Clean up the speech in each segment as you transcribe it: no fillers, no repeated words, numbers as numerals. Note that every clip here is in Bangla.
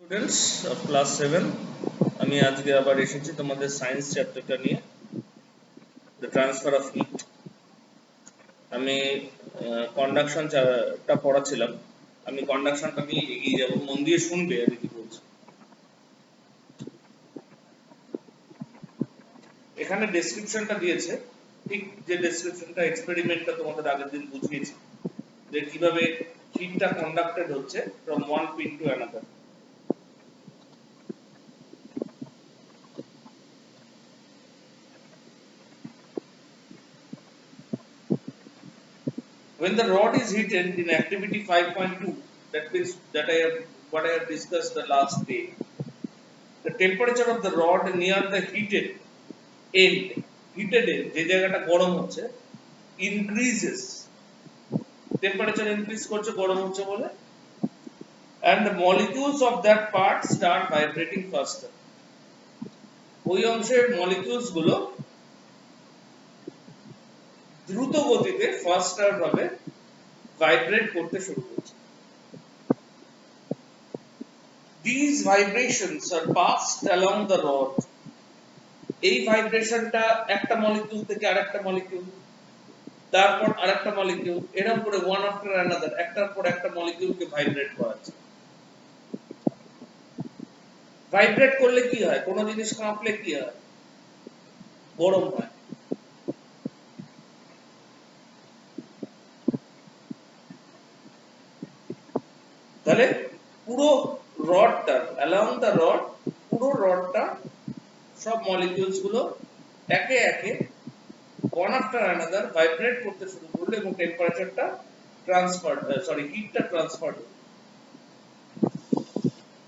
স্টুডেন্টস অফ ক্লাস 7 আমি আজকে আবার এসেছি তোমাদের সায়েন্স চ্যাপ্টারটা নিয়ে দ্য ট্রান্সফার অফ হিট আমি কন্ডাকশনটা পড়াচ্ছিলাম আমি কন্ডাকশনটা নিয়ে এগিয়ে যাব মন দিয়ে শুনবে আমি কি বলছি এখানে ডেসক্রিপশনটা দিয়েছে ঠিক যে ডেসক্রিপশনটা এক্সপেরিমেন্টটা তোমাদের আগের দিন বুঝিয়েছি যে কিভাবে হিটটা কন্ডাক্টেড হচ্ছে from one pin to another when the rod is heated in activity 5.2, that means that I have what I have discussed the last day, the temperature of the rod near the end যে জায়গাটা গরম হচ্ছে increases, temperature increase করছে গরম হচ্ছে বলে, and the molecules of that part start vibrating faster. ওই অংশের molecules গুলো দ্রুত গতিতে faster ভাবে vibrate করতে শুরু করছে. These vibrations are passed along the rod. এই ভাইব্রেশনটা একটা মলিকিউল থেকে আরেকটা মলিকিউল, তারপর আরেকটা মলিকিউল, এরকম করে ওয়ান আফটার অ্যানাদার একটার পর একটা মলিকিউলকে ভাইব্রেট করাচ্ছে। ভাইব্রেট করলে কি হয়? কোন জিনিস কাঁপলে কি হয়? গরম হয়। তাহলে পুরো রডটা অ্যালং দ্য রড, পুরো রডটা সব মলিকিউলস গুলো একে একে one after another ভাইব্রেট করতে শুরু করলো এবং টেম্পারেচারটা হিটটা ট্রান্সফার হলো।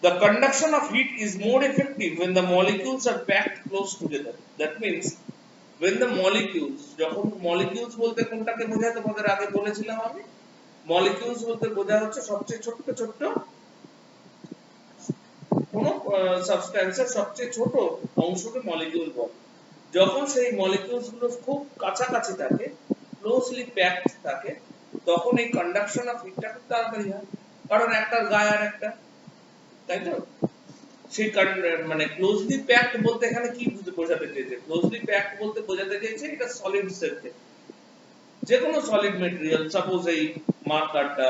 The conduction of heat is more effective when the molecules are packed close together. That means when the molecules, যখন molecules বলতে কোনটাকে বোঝায় তোমাদের আগে বলেছিলাম আমি, molecules বলতে বোঝা হচ্ছে সবচেয়ে ছোট্ট ছোট্ট কোন সাবস্ট্যান্সের সবচেয়ে ছোট অংশকে মলিকিউল বলে। যখন সেই মলিকিউলস গুলো খুব কাছাকাছি থাকে, ক্লোজলি প্যাকড থাকে, তখন এই কন্ডাকশন অফ হিটটা খুব তাড়াতাড়ি হয়, কারণ একটার গায়ে আর একটা, তাই তো? সেই মানে ক্লোজলি প্যাকড বলতে এখানে কি বোঝাতে চেয়েছে? ক্লোজলি প্যাকড বলতে বোঝাতে চেয়েছে এটা সলিডস এর ক্ষেত্রে, যে কোনো সলিড মেটেরিয়াল, সাপোজ এই মার্কারটা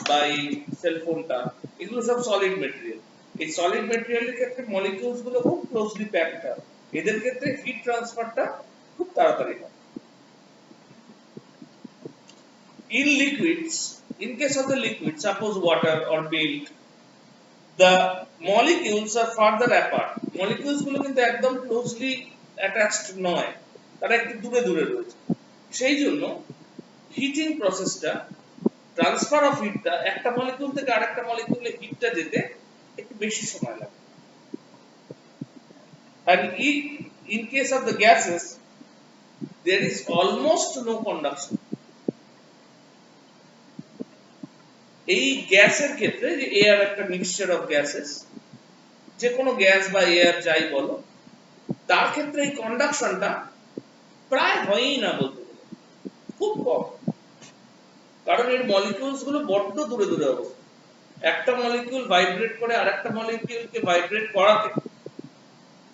বা এই সেলফোনটা, এগুলো সব সলিড মেটেরিয়াল। এই সলিড মেটেরিয়ালের ক্ষেত্রে মলিকিউলস গুলো খুব ক্লোজলি প্যাকড হয়, এদের ক্ষেত্রে হিট ট্রান্সফারটা খুব তাড়াতাড়ি হয়। In liquids, in case of the liquid, suppose water or milk, the molecules are further apart. Molecules গুলো কিন্তু একদম ক্লোজলি অ্যাটাচড নয়, তারা একটু দূরে দূরে রয়েছে। সেই জন্য হিটিং প্রসেসটা, ট্রান্সফার অফ হিটটা একটা মলিকিউল থেকে আরেকটা মলিকিউলে হিটটা যেতে একটু বেশি সময় লাগে। And in case of the gases, there is almost no conduction. এই গ্যাসের ক্ষেত্রে, যে এয়ার একটা মিক্সচার অফ গ্যাসেস, যে কোনো গ্যাস বা এয়ার যাই বলো, তার ক্ষেত্রে এই কন্ডাকশনটা প্রায় হয়ই না বলতে গেলে, খুব কম, কারণ এর মলিকিউলস গুলো বড্ড দূরে দূরে অবস্থিত। একটা মলিকিউল ভাইব্রেট করে আরেকটা মলিকিউলকে ভাইব্রেট করাতে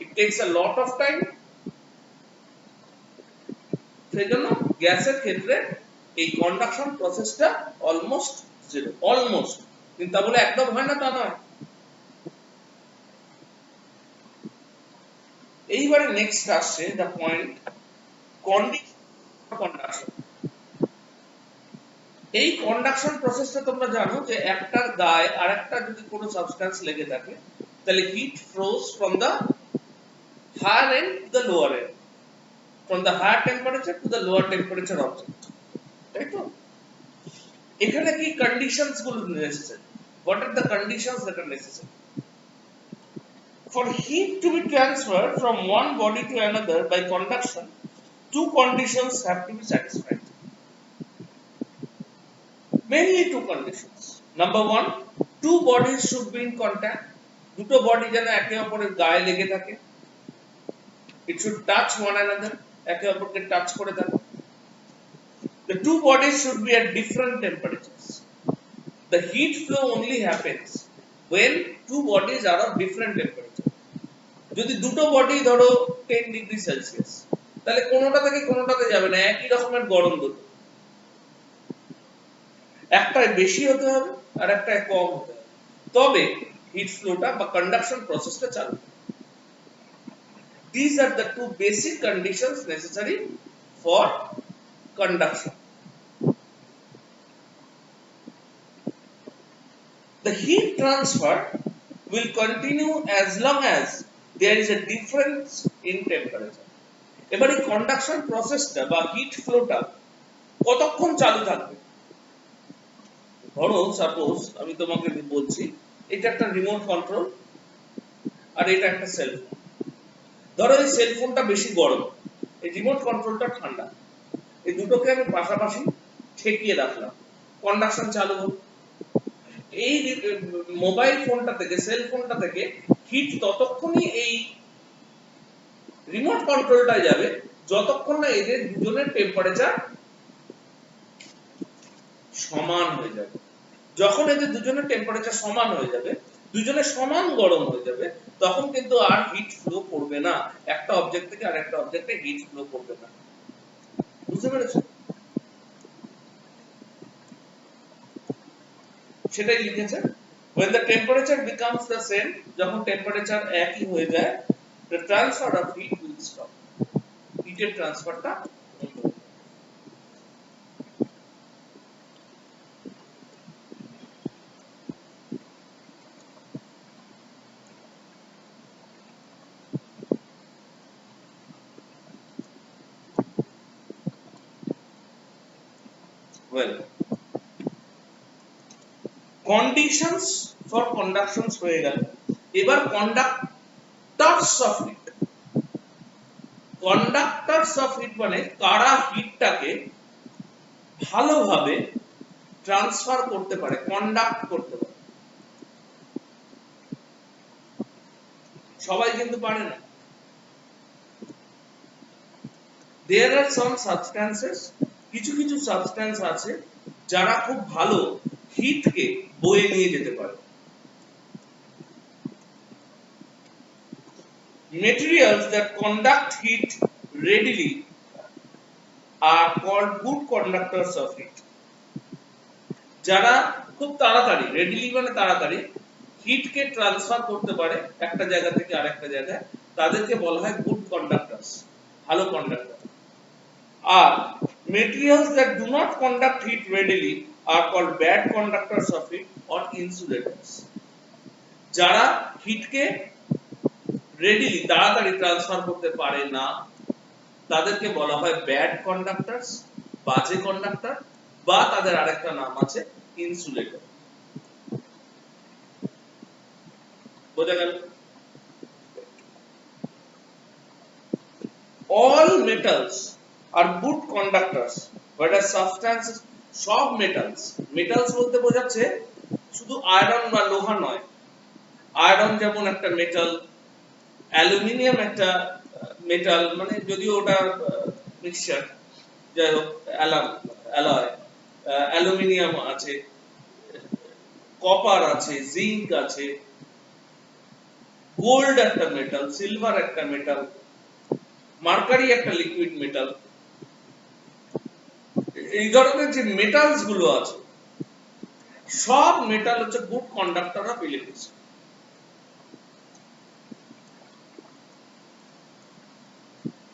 ইট tax a lot of time. সেজন্য গ্যাসের ক্ষেত্রে এই কন্ডাকশন প্রসেসটা অলমোস্ট জিরো, অলমোস্ট, কিন্তু তা বলে একদম হয় না তা নয়। এইবারে নেক্সট আসছে দ্য পয়েন্ট কন্ডাকশন। এই কন্ডাকশন প্রসেসটা তোমরা জানো যে একটার গায়ে আরেকটা যদি কোনো সাবস্ট্যান্স লেগে থাকে, তাহলে heat flows from the higher end to the lower end, from the higher temperature to the lower temperature object, তাই তো? এখানে কি কন্ডিশনস গুলো necessary? What are the conditions that are necessary? For heat to be transferred from one body to another by conduction, two conditions have to be satisfied. Mainly two conditions. Number one, two bodies should be in contact. দুটো বডি যেন একে অপরের গায়ে লেগে থাকে। It should touch one another, একে অপরকে টাচ করে থাকে। The two bodies should be at different temperatures. The heat flow only happens when two bodies are of different temperature. যদি দুটো বডি ধরো 10 ডিগ্রি সেলসিয়াস, তাহলে কোনোটা থেকে কোনোটাতে যাবে না, একই রকমের গরম দুটো, একটায় বেশি হতে হবে আর একটায় কম হতে হবে, তবে হিট ফ্লোটা বা কন্ডাকশন প্রসেসটা চালু হবে। These are the two basic conditions necessary for conduction. The heat transfer will continue as long as there is a difference in temperature. এবারে কন্ডাকশন প্রসেসটা বা হিট ফ্লোটা কতক্ষণ চালু থাকবে? ধরো সাপোজ আমি তোমাকে বলছি এটা একটা রিমোট কন্ট্রোল আর এটা একটা সেল ফোন। ধরো এই সেল ফোনটা বেশি গরম, এই রিমোট কন্ট্রোলটা ঠান্ডা, এই দুটোকে আমি পাশাপাশি ঠেকিয়ে রাখলাম, কন্ডাকশন চালু হলো। এই মোবাইল ফোনটা থেকে, সেল ফোনটা থেকে হিট ততক্ষণই এই রিমোট কন্ট্রোলটায় যাবে যতক্ষণ না এদের দুজনের টেম্পারেচার সমান হয়ে যাবে। যখন এদের দুজনের টেম্পারেচার সমান হয়ে যাবে, দুজনের সমান গরম হয়ে যাবে, তখন কিন্তু আর হিট ফ্লো করবে না, একটা অবজেক্ট থেকে আরেকটা অবজেক্টে হিট ফ্লো করবে না। বুঝতে পেরেছো? সেটাই লিখেছে, when the temperature becomes the same, যখন টেম্পারেচার একই হয়ে যায়, the transfer of heat will stop. হিটের ট্রান্সফারটা বন্ধ হবে। well, conditions for conductions হয়ে গেল, এবার conductors of heat। conductors of heat মানে কারা হিটটাকে ভালোভাবে ট্রান্সফার করতে পারে, কন্ডাক্ট করতে পারে। সবাই কিন্তু পারে না। there are some substances, কিছু কিছু সাবস্টেন্স আছে যারা খুব ভালো হিটকে বয়ে নিয়ে যেতে পারে। materials that conduct heat readily are called good conductors of heat. যারা খুব তাড়াতাড়ি, readily মানে তাড়াতাড়ি হিটকে ট্রান্সফার করতে পারে একটা জায়গা থেকে আরেকটা জায়গায়, তাদেরকে বলা হয় গুড কন্ডাক্টরস, ভালো কন্ডাক্টর। আর materials that do not conduct heat readily are called bad conductors of heat or insulators. যারা হিটকে readily তাড়াতাড়ি ট্রান্সফার করতে পারে না, তাদেরকে বলা হয় ব্যাড কন্ডাক্টরস, বাজে কন্ডাক্টর, বা তাদের আরেকটা নাম আছে ইনসুলেটর। বোঝা গেল? all metals are good conductors, whereas substances, সব মেটালস, মেটালস বলতে বোঝাচ্ছে শুধু আয়রন বা লোহা নয়। আয়রন যেমন একটা মেটাল, অ্যালুমিনিয়াম একটা মেটাল, মানে যদিও ওটা মিক্সচার, যাই হোক অ্যালয়, অ্যালুমিনিয়াম আছে, কপার আছে, জিঙ্ক আছে, গোল্ড একটা মেটাল, সিলভার একটা মেটাল, মার্কারি একটা লিকুইড মেটাল। এই ধরনের যে মেটালস গুলো আছে, সব মেটাল হচ্ছে good conductor of electricity.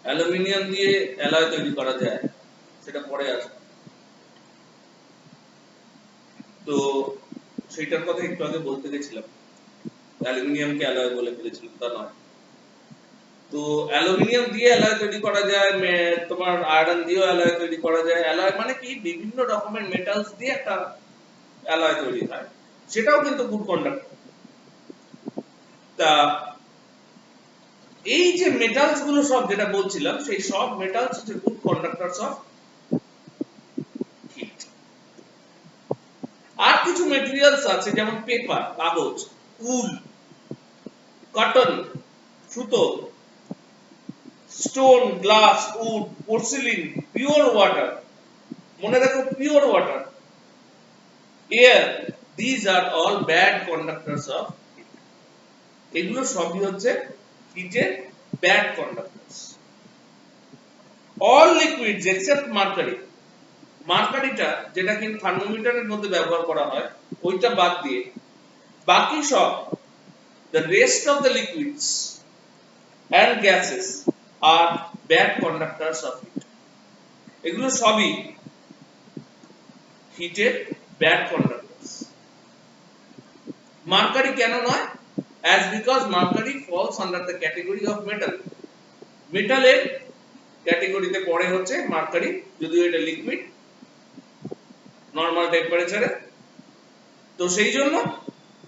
Aluminium দিয়ে অ্যালয় তৈরি করা যায়, সেটা পরে আসবে। তো সেটার কথা একটু আগে বলতে গেছিলাম, অ্যালুমিনিয়ামকে অ্যালয় বলে ফেলেছিলাম, তা নয়। তো অ্যালুমিনিয়াম দিয়ে অ্যালয় তৈরি করা যায়, তোমার আয়রন দিয়েও অ্যালয় তৈরি করা যায়। অ্যালয় মানে কি, বিভিন্ন রকমের মেটালস দিয়ে একটা অ্যালয় তৈরি হয়, সেটাও কিন্তু গুড কন্ডাক্টর। তা এই যে মেটালস গুলো সব যেটা বলছিলাম, সেই সব মেটালস হচ্ছে গুড কন্ডাক্টরস অফ হিট। আর কিছু ম্যাটেরিয়ালস আছে যেমন পেপার, কাগজ, উল, কটন, সুতো, stone, glass, wood, porcelain, pure water, মনে রাখো pure water, air, these are all bad conductors of heat. এগুলো সবই হচ্ছে হিটের bad conductors. all liquids except mercury, মার্কারিটা যেটা কিন্তু থার্মোমিটারের মধ্যে ব্যবহার করা হয় ওইটা বাদ দিয়ে বাকি সব the rest of the liquids and gases are bad conductors of heat. এগুলো সবই হিটের ব্যাড কন্ডাক্টরস। মার্কারি কেন নয়? as because mercury falls under the category of metal. মেটালের ক্যাটাগরিতে পড়ে হচ্ছে মার্কারি, যদিও এটা লিকুইড নরমাল টেম্পারেচারে, তো সেই জন্য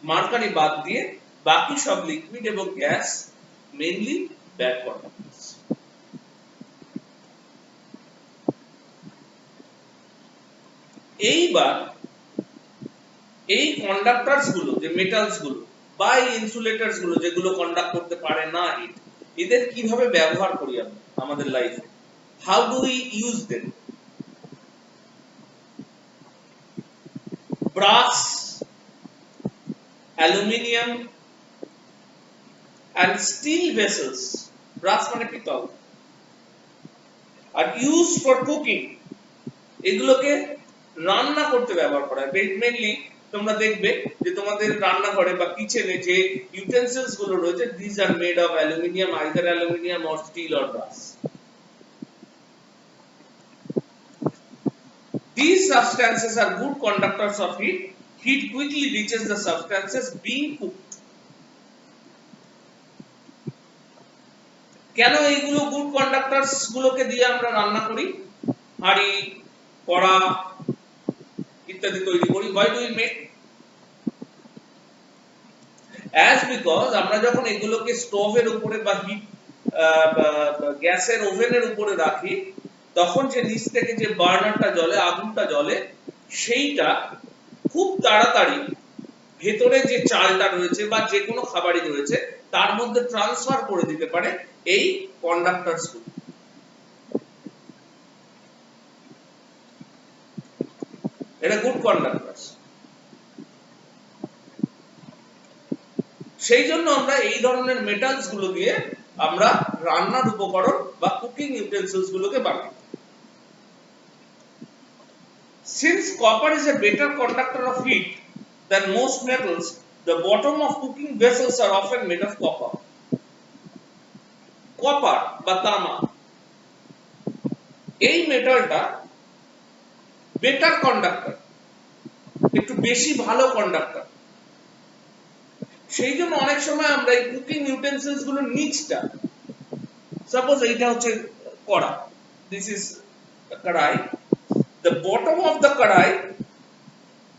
মার্কারি বাদ দিয়ে বাকি সব লিকুইড এবং গ্যাস মেইনলি ব্যাড কন্ডাক্টরস। এইবার এই কন্ডাক্টরস গুলো, যে মেটালস গুলো বা এই ইনসুলেটরস গুলো যেগুলো কন্ডাক্ট করতে পারে না হিট, এদের কিভাবে ব্যবহার করি আমরা আমাদের লাইফে? How do we use them? brass, aluminium and steel vessels, brass মানে পিতল, আর used for cooking, এগুলোকে রান্না করতে ব্যবহার করা হয়। মেইনলি তোমরা দেখবে যে তোমাদের রান্নাঘরে বা কিচেনে যে ইউটেন্সিলস গুলো রয়েছে, these are made of aluminium, either aluminium or steel or brass. These substances are good conductors of heat. Heat quickly reaches the substances being cooked. কেন এইগুলো গুড কন্ডাক্টরস গুলোকে দিয়ে আমরা রান্না করি, হাঁড়ি কড়া ইত্যাদি তৈরি করি? why do we make? as because আমরা যখন এগুলোকে স্টোভের উপরে বা হিট গ্যাসের ওভেনের উপরে রাখি, তখন যে নিচ থেকে যে বার্নারটা জ্বলে, আগুনটা জ্বলে, সেইটা খুব তাড়াতাড়ি ভেতরে যে চালটা রয়েছে বা যে কোনো খাবারই রয়েছে তার মধ্যে ট্রান্সফার করে দিতে পারে এই কন্ডাক্টরস গুলো। এটা গুড কন্ডাক্টরস। সেই জন্য আমরা এই ধরনের মেটালস গুলো দিয়ে আমরা রান্নার উপকরণ বা কুকিং ইউটেন্সিলস গুলোকে বানাই। Since copper is a better conductor of heat than most metals, the bottom of cooking vessels are often made of copper. Copper বা তামা, এই মেটালটা বেটার কন্ডাক্টর, একটু বেশি ভালো কন্ডাক্টর। সেই জন্য অনেক সময় আমরা এই কুকিং ইউটেন্সিলস গুলোর নিচটা, সাপোজ এইটা হচ্ছে কড়া, দিস ইজ কড়াই, the bottom of the kadai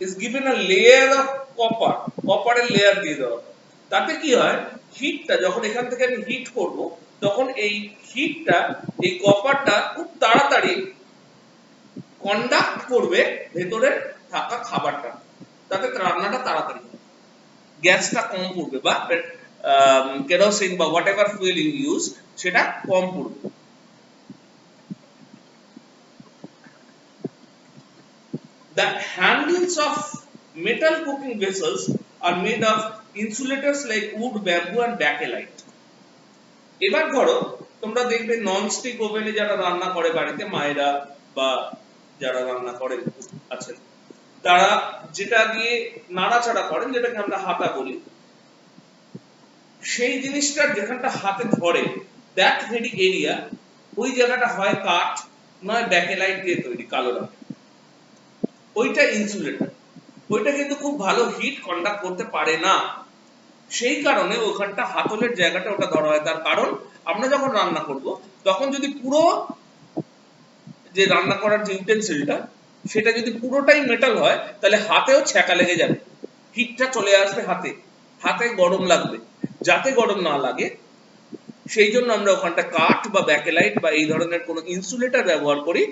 is given a layer of copper, কপারের লেয়ার দিয়ে দেওয়া। তাতে কি হয়, হিটটা যখন এখান থেকে আমি হিট করব, তখন এই হিটটা, এই কপারটা খুব তাড়াতাড়ি কন্ডাক্ট করবে ভেতরে থাকা খাবারটা, তাতে রান্নাটা তাড়াতাড়ি হবে, গ্যাসটা কম পড়বে বা কেরোসিন বা whatever fuel you use সেটা কম পড়বে। The handles of metal cooking vessels are made of insulators like wood, bamboo and bakelite. এবার ধরো তোমরা দেখবে নন স্টিক ওভেনে যারা রান্না করে বাড়িতে, মায়েরা বা যারা রান্না করেন আছেন, তারা যেটা দিয়ে নাড়াচাড়া করেন, যেটাকে আমরা হাতা বলি, সেই জিনিসটার যেখানটা হাতে ধরে দ্যাট ভেরি এরিয়া, ওই জায়গাটা হয় কাঠ নয় ব্যাকেলাইট দিয়ে তৈরি, কালো রঙের, ওইটা ইনসুলেটর। ওইটা কিন্তু খুব ভালো হিট কন্ডাক্ট করতে পারে না, সেই কারণে ওখানটা হাতলের জায়গাটা ওটা ধরা হয়। তার কারণ আমরা যখন রান্না করব তখন যদি পুরো যে রান্না করার যে ইউটেন্সিলটা সেটা যদি পুরোটাই মেটাল হয়, তাহলে হাতেও ছ্যাঁকা লেগে যাবে, হিটটা চলে আসবে হাতে, হাতে গরম লাগবে। যাতে গরম না লাগে সেই জন্য আমরা ওখানটা কাঠ বা ব্যাকেলাইট বা এই ধরনের কোনো ইনসুলেটর ব্যবহার করি,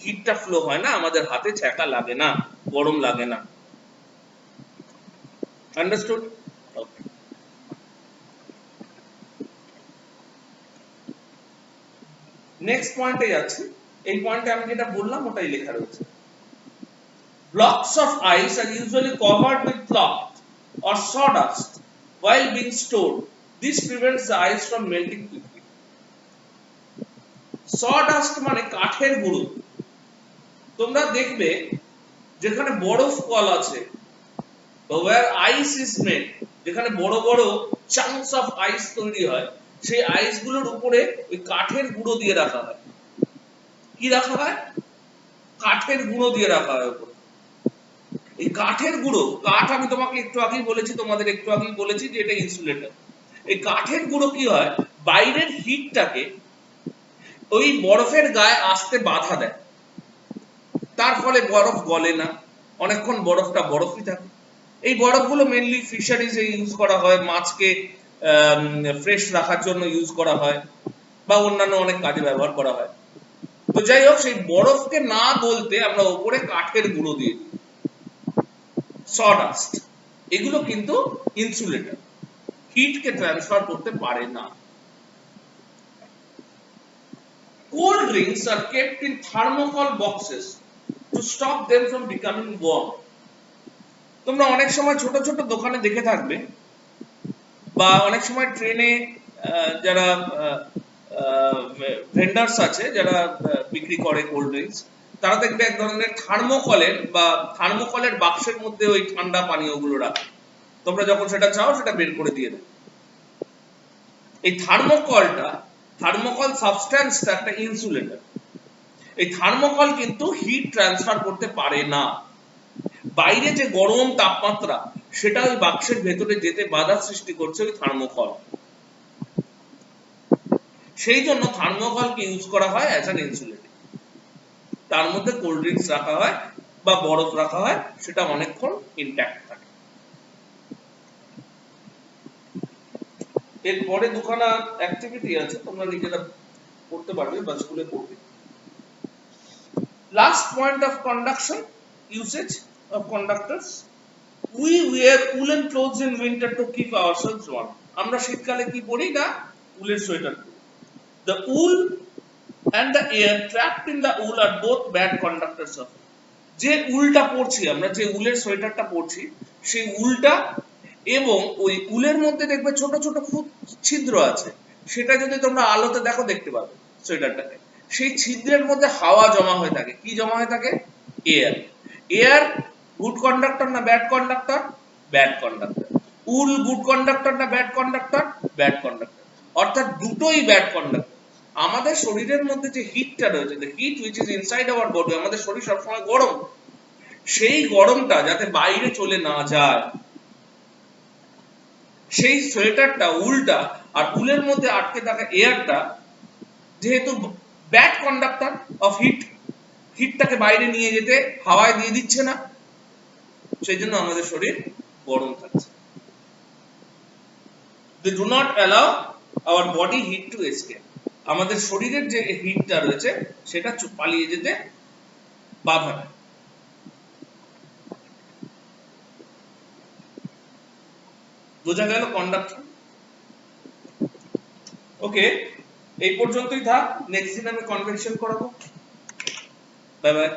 হিটটা ফ্লো হয় না, আমাদের হাতে ছ্যাঁকা লাগে না, গরম লাগে না। আন্ডারস্টুড? ওকে। নেক্সট পয়েন্টে যাচ্ছি। এই পয়েন্টে আমি যেটা বললাম ওটাই লেখা রয়েছে। Blocks of ice are usually covered with cloth or sawdust while being stored. This prevents the ice from melting quickly. Sawdust মানে কাঠের গুঁড়ো। তোমরা দেখবে যেখানে বরফ কল আছে, where ice is made, যেখানে বড় বড় chunks of ice তৈরি হয়, সেই আইস গুলোর উপরে ওই কাঠের গুঁড়ো দিয়ে রাখা হয়। কি রাখা হয়? কাঠের গুঁড়ো দিয়ে রাখা হয় উপরে। এই কাঠের গুঁড়ো, কাঠ আমি তোমাকে একটু আগেই বলেছি, তোমাদের একটু আগেই বলেছি যে এটা ইনসুলেটর। এই কাঠের গুঁড়ো কি হয়, বাইরের হিটটাকে ওই বরফের গায়ে আসতে বাধা দেয়, তার ফলে বরফ গলে না, অনেকক্ষণ বরফটা বরফই থাকে। এই বরফগুলো মেইনলি ফিশারিজে ইউজ করা হয়, মাছকে ফ্রেশ রাখার জন্য ইউজ করা হয়, বা অন্যান্য অনেক কাজে ব্যবহার করা হয়। তো যাই হোক, সেই বরফকে না গলতে আমরা উপরে কাঠের গুঁড়ো দিয়ে দিই, সডাস্ট। এগুলো কিন্তু ইনসুলেটর, হিটকে ট্রান্সফার করতে পারে না। Cold drinks are kept in thermocol boxes to stop them from becoming warm. তোমরা অনেক সময় ছোট ছোট দোকানে দেখে থাকবে, বা অনেক সময় ট্রেনে যারা ভেন্ডার্স আছে, যারা বিক্রি করে কোল্ড ড্রিঙ্কস, তারা দেখবে এক ধরনের থার্মোকলের বাক্সের মধ্যে ওই ঠান্ডা পানীয়গুলো রাখে। তোমরা যখন সেটা চাও সেটা বের করে দিয়ে দেবে। এই থার্মোকল সাবস্ট্যান্সটা একটা ইনসুলেটর। এই থার্মোকল কিন্তু হিট ট্রান্সফার করতে পারে না। বাইরে যে গরম তাপমাত্রা, সেটা ওই বাক্সের ভেতরে যেতে বাধা সৃষ্টি করছে ওই থার্মোকল। সেই জন্য থার্মোকলকে ইউজ করা হয় অ্যাজ অ্যান ইনসুলেটর। তার মধ্যে কোল্ড ড্রিঙ্কস রাখা হয় বা বরফ রাখা হয়, সেটা অনেকক্ষণ ইনট্যাক্ট থাকে। এরপরে দুখানা অ্যাক্টিভিটি আছে, তোমরা নিজেরা করতে পারবে বা স্কুলে পড়বে। Last point of conduction, usage of conductors. We wear woolen clothes in winter to keep ourselves warm. আমরা শীতকালে কি পরি না? উলের সোয়েটার পরি। The wool and the air trapped in the wool are both bad conductors of. যে উলটা পরছি আমরা, যে উলের সোয়েটারটা পরছি, সেই উলটা এবং ওই উলের মধ্যে দেখবে ছোট ছোট খুব ছিদ্র আছে, সেটা যদি তোমরা আলোতে দেখো দেখতে পাবে সোয়েটারটাকে। সেই ছিদ্রের মধ্যে হাওয়া জমা হয়ে থাকে। কি জমা হয়ে থাকে? এয়ার। এয়ার গুড কন্ডাক্টর না bad conductor? Bad conductor. Wool good conductor না ব্যাড কন্ডাক্টর? Bad conductor. অর্থাৎ দুটোই ব্যাড কন্ডাক্টর। আমাদের শরীরের মধ্যে যে হিটটা রয়েছে, the heat which is inside our body, আমাদের শরীর সবসময় গরম, সেই গরমটা যাতে বাইরে চলে না যায়, সেই সোয়েটারটা, উলটা আর উলের মধ্যে আটকে থাকা এয়ারটা যেহেতু ব্যাড কন্ডাক্টর অফ হিট, হিটটাকে বাইরে নিয়ে যেতে হাওয়ায় দিয়ে দিচ্ছে না, সেই জন্য আমাদের শরীর গরম থাকছে। They do not allow our body heat to escape. আমাদের শরীরের যে হিটটা রয়েছে সেটা পালিয়ে যেতে বাধা দেয়। বোঝা গেল কন্ডাকশন? ওকে, এই পর্যন্তই থাক। নেক্সট দিন আমি কনভেকশন করাবো। Bye bye.